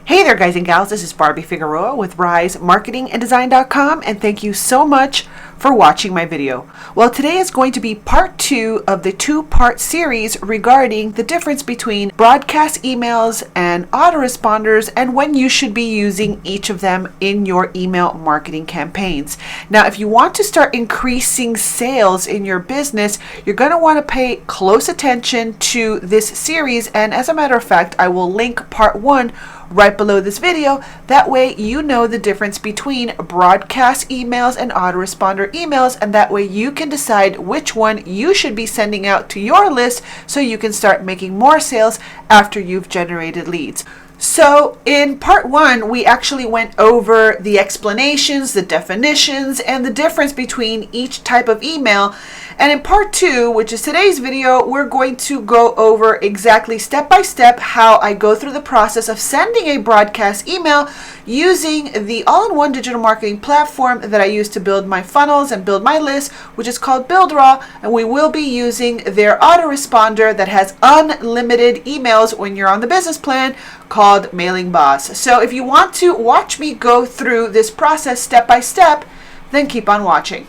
Hey there guys and gals, this is Barbie Figueroa with RiseMarketingandDesign.com, and thank you so much for watching my video. Well, today is going to be part 2 of the 2-part series regarding the difference between broadcast emails and autoresponders and when you should be using each of them in your email marketing campaigns. Now, if you want to start increasing sales in your business, you're going to want to pay close attention to this series, and as a matter of fact, I will link part 1 right below this video. That way you know the difference between broadcast emails and autoresponder emails, and that way you can decide which one you should be sending out to your list so you can start making more sales after you've generated leads. So in part 1, we actually went over the explanations, the definitions, and the difference between each type of email. And in part 2, which is today's video, we're going to go over exactly step by step how I go through the process of sending a broadcast email using the all-in-one digital marketing platform that I use to build my funnels and build my list, which is called Builderall. And we will be using their autoresponder that has unlimited emails when you're on the business plan, called Mailingboss. So if you want to watch me go through this process step by step, then keep on watching.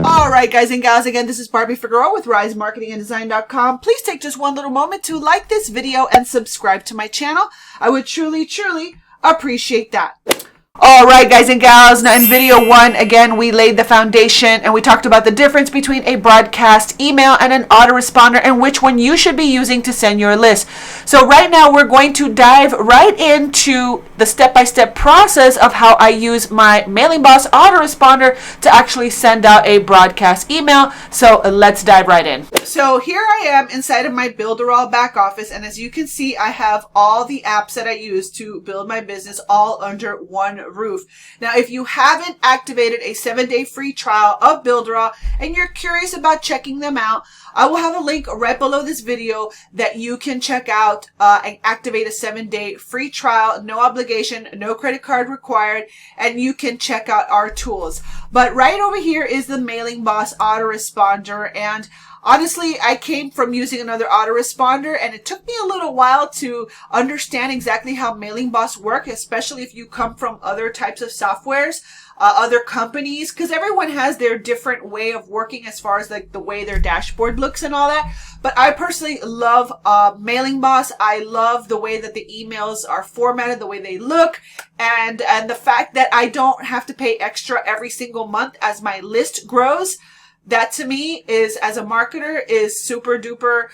Alright guys and gals, again, this is Barbie Figueroa with RiseMarketingandDesign.com. Please take just one little moment to like this video and subscribe to my channel. I would truly appreciate that. Alright guys and gals, now in video 1, again, we laid the foundation and we talked about the difference between a broadcast email and an autoresponder and which one you should be using to send your list. So right now we're going to dive right into the step-by-step process of how I use my Mailingboss autoresponder to actually send out a broadcast email. So let's dive right in. So here I am inside of my Builderall back office, and as you can see, I have all the apps that I use to build my business all under one roof. Now, if you haven't activated a 7-day free trial of Builderall and you're curious about checking them out, I will have a link right below this video that you can check out and activate a 7-day free trial, no obligation, no credit card required, and you can check out our tools. But right over here is the Mailingboss autoresponder, and honestly, I came from using another autoresponder, and it took me a little while to understand exactly how Mailingboss works, especially if you come from other types of softwares, other companies, because everyone has their different way of working as far as like the way their dashboard looks and all that. But I personally love Mailingboss. I love the way that the emails are formatted, the way they look, and the fact that I don't have to pay extra every single month as my list grows. That to me is, as a marketer, is super duper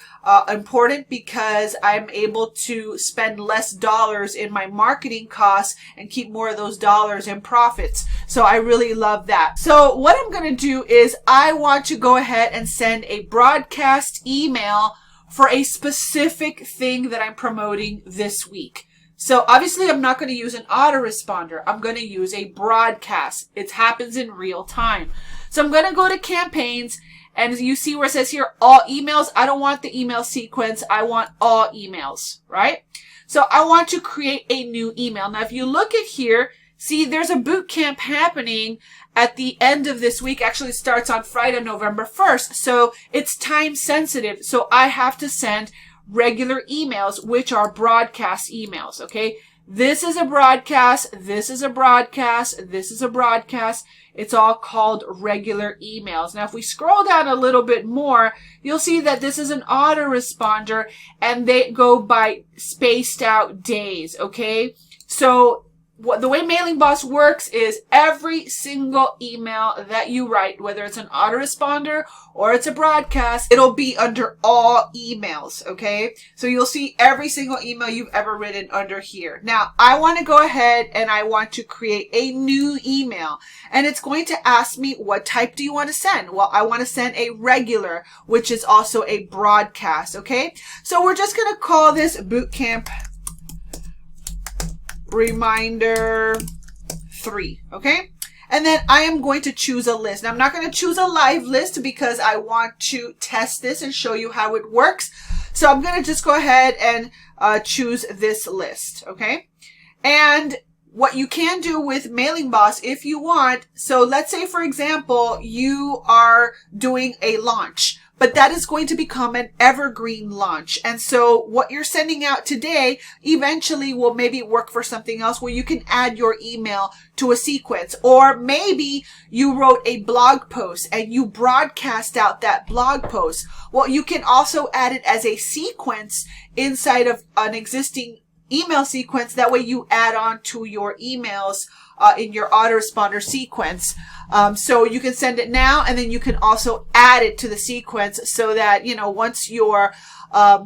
important, because I'm able to spend less dollars in my marketing costs and keep more of those dollars in profits. So I really love that. So what I'm going to do is I want to go ahead and send a broadcast email for a specific thing that I'm promoting this week. So obviously I'm not going to use an autoresponder. I'm going to use a broadcast. It happens in real time. So I'm going to go to campaigns, and you see where it says here, all emails. I don't want the email sequence. I want all emails, right? So I want to create a new email. Now, if you look at here, see there's a boot camp happening at the end of this week. Actually, it starts on Friday, November 1st. So it's time sensitive. So I have to send regular emails, which are broadcast emails, okay? This is a broadcast, this is a broadcast, this is a broadcast. It's all called regular emails. Now, if we scroll down a little bit more, you'll see that this is an autoresponder, and they go by spaced out days, okay? So the way Mailingboss works is every single email that you write, whether it's an autoresponder or it's a broadcast, it'll be under all emails, okay? So you'll see every single email you've ever written under here. Now, I want to go ahead and I want to create a new email, and it's going to ask me, what type do you want to send? Well, I want to send a regular, which is also a broadcast, okay? So we're just going to call this Bootcamp Reminder 3, okay? And then I am going to choose a list. Now, I'm not going to choose a live list because I want to test this and show you how it works. So I'm going to just go ahead and choose this list. Okay. And what you can do with Mailingboss if you want. So let's say, for example, you are doing a launch, but that is going to become an evergreen launch. And so what you're sending out today eventually will maybe work for something else where you can add your email to a sequence. Or maybe you wrote a blog post and you broadcast out that blog post. Well, you can also add it as a sequence inside of an existing email sequence. That way you add on to your emails in your autoresponder sequence. So you can send it now, and then you can also add it to the sequence so that, you know, once your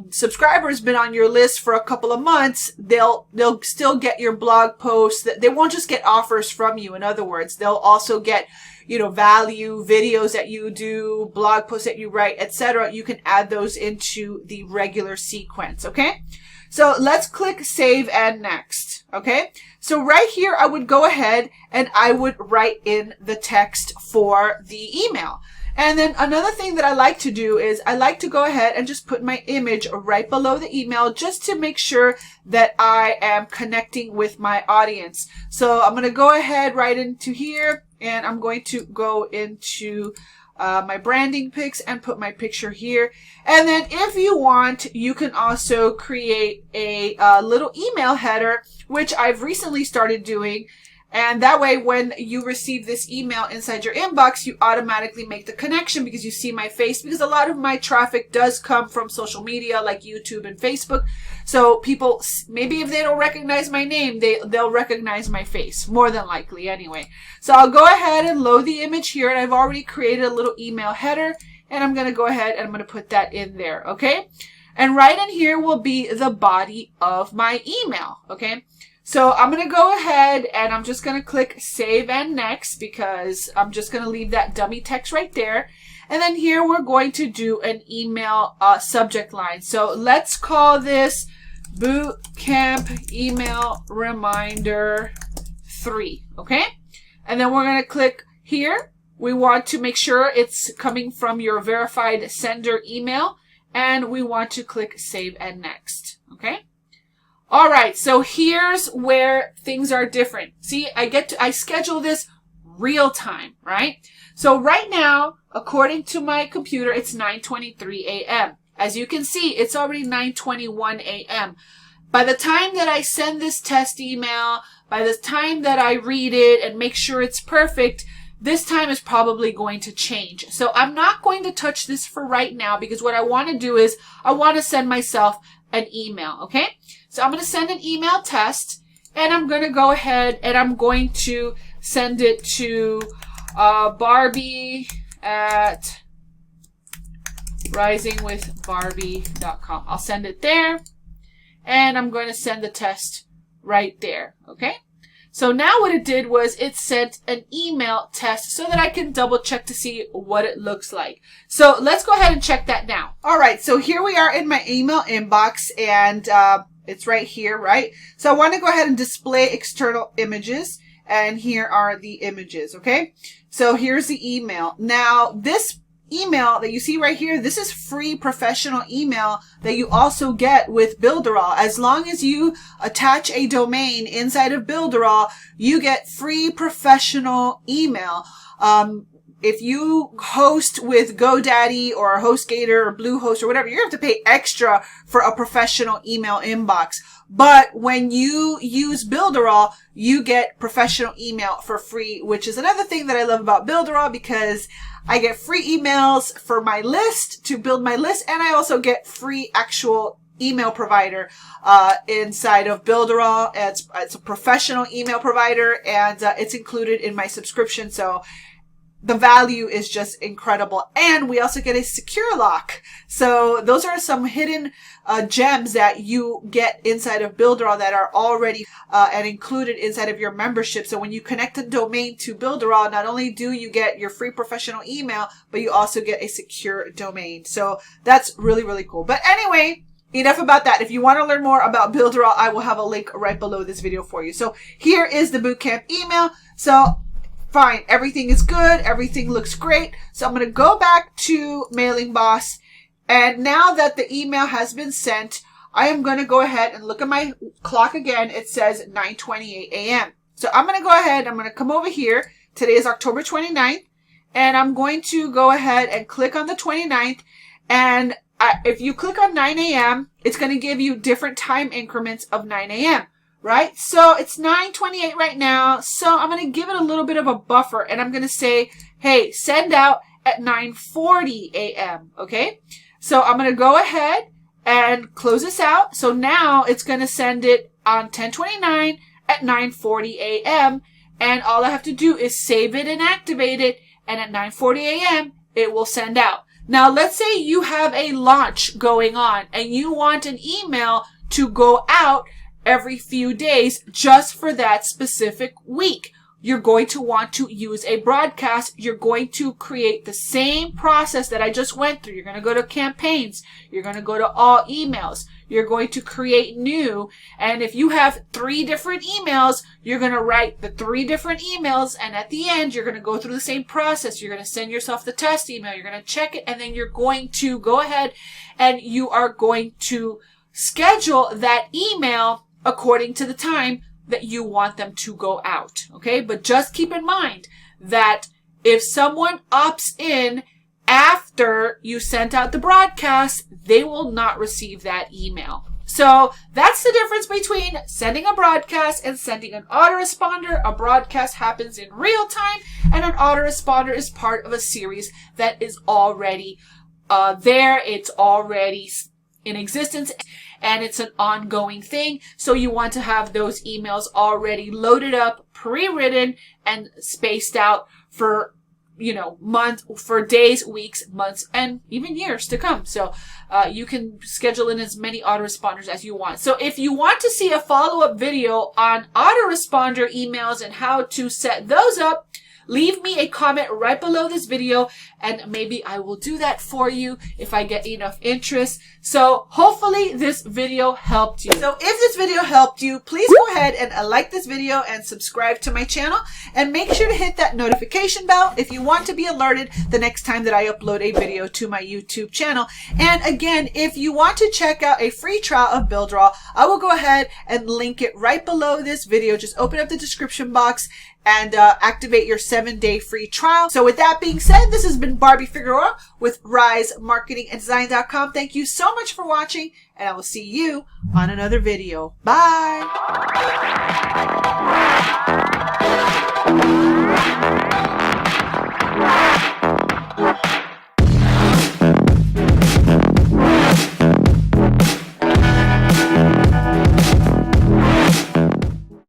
subscriber has been on your list for a couple of months, they'll still get your blog posts. They won't just get offers from you. In other words, they'll also get, you know, value, videos that you do, blog posts that you write, etc. You can add those into the regular sequence. Okay. So let's click Save and Next. Okay. So right here, I would go ahead and I would write in the text for the email. And then another thing that I like to do is I like to go ahead and just put my image right below the email just to make sure that I am connecting with my audience. So I'm going to go ahead right into here, and I'm going to go into my branding pics and put my picture here. And then if you want, you can also create a little email header, which I've recently started doing. And that way, when you receive this email inside your inbox, you automatically make the connection because you see my face, because a lot of my traffic does come from social media like YouTube and Facebook. So people, maybe if they don't recognize my name, they'll recognize my face, more than likely anyway. So I'll go ahead and load the image here, and I've already created a little email header, and I'm going to go ahead and I'm going to put that in there. Okay. And right in here will be the body of my email. Okay. So I'm going to go ahead and I'm just going to click Save and Next because I'm just going to leave that dummy text right there. And then here we're going to do an email subject line. So let's call this Bootcamp Email Reminder 3. Okay. And then we're going to click here. We want to make sure it's coming from your verified sender email. And we want to click Save and Next. Okay. All right, so here's where things are different. See, I schedule this real time, right? So right now, according to my computer, it's 9:23 a.m. As you can see, it's already 9:21 a.m. By the time that I send this test email, by the time that I read it and make sure it's perfect, this time is probably going to change. So I'm not going to touch this for right now because what I want to do is I want to send myself an email, okay? So I'm going to send an email test, and I'm going to go ahead and I'm going to send it to Barbie at risingwithbarbie.com. I'll send it there, and I'm going to send the test right there, okay? So now what it did was it sent an email test so that I can double check to see what it looks like. So let's go ahead and check that now. All right, so here we are in my email inbox, and it's right here, right? So I want to go ahead and display external images, and here are the images, okay? So here's the email. Now, this email that you see right here, this is free professional email that you also get with Builderall. As long as you attach a domain inside of Builderall, you get free professional email. If you host with GoDaddy or HostGator or Bluehost or whatever, you have to pay extra for a professional email inbox. But when you use Builderall, you get professional email for free, which is another thing that I love about Builderall because I get free emails for my list to build my list, and I also get free actual email provider inside of Builderall. It's a professional email provider, and it's included in my subscription. So the value is just incredible. And we also get a secure lock. So those are some hidden gems that you get inside of Builderall that are already and included inside of your membership. So when you connect a domain to Builderall, not only do you get your free professional email, but you also get a secure domain. So that's really, really cool. But anyway, enough about that. If you want to learn more about Builderall, I will have a link right below this video for you. So here is the bootcamp email. So fine, everything is good. Everything looks great. So I'm going to go back to Mailingboss, And now that the email has been sent, I am going to go ahead and look at my clock again. It says 9:28 a.m. So I'm going to go ahead. I'm going to come over here. Today is October 29th. And I'm going to go ahead and click on the 29th. And if you click on 9 a.m., it's going to give you different time increments of 9 a.m., right? So it's 9:28 right now. So I'm going to give it a little bit of a buffer. And I'm going to say, hey, send out at 9:40 a.m., okay? So I'm going to go ahead and close this out. So now it's going to send it on 10:29 at 9:40 a.m. And all I have to do is save it and activate it. And at 9:40 a.m., it will send out. Now, let's say you have a launch going on and you want an email to go out every few days just for that specific week. You're going to want to use a broadcast. You're going to create the same process that I just went through. You're going to go to campaigns. You're going to go to all emails. You're going to create new. And if you have 3 different emails, you're going to write the 3 different emails. And at the end, you're going to go through the same process. You're going to send yourself the test email. You're going to check it. And then you're going to go ahead and you are going to schedule that email according to the time that you want them to go out. Okay. But just keep in mind that if someone opts in after you sent out the broadcast, they will not receive that email. So that's the difference between sending a broadcast and sending an autoresponder. A broadcast happens in real time, and an autoresponder is part of a series that is already there. It's already in existence, and it's an ongoing thing. So you want to have those emails already loaded up, pre-written, and spaced out for, months, for days, weeks, months, and even years to come. So you can schedule in as many autoresponders as you want. So if you want to see a follow-up video on autoresponder emails and how to set those up, leave me a comment right below this video, and maybe I will do that for you if I get enough interest. So hopefully this video helped you. So if this video helped you, please go ahead and like this video and subscribe to my channel, and make sure to hit that notification bell if you want to be alerted the next time that I upload a video to my YouTube channel. And again, if you want to check out a free trial of Builderall, I will go ahead and link it right below this video. Just open up the description box and activate your 7-day free trial. So with that being said, this has been Barbie Figueroa with RiseMarketingAndDesign.com. Thank you so much for watching, and I will see you on another video. Bye.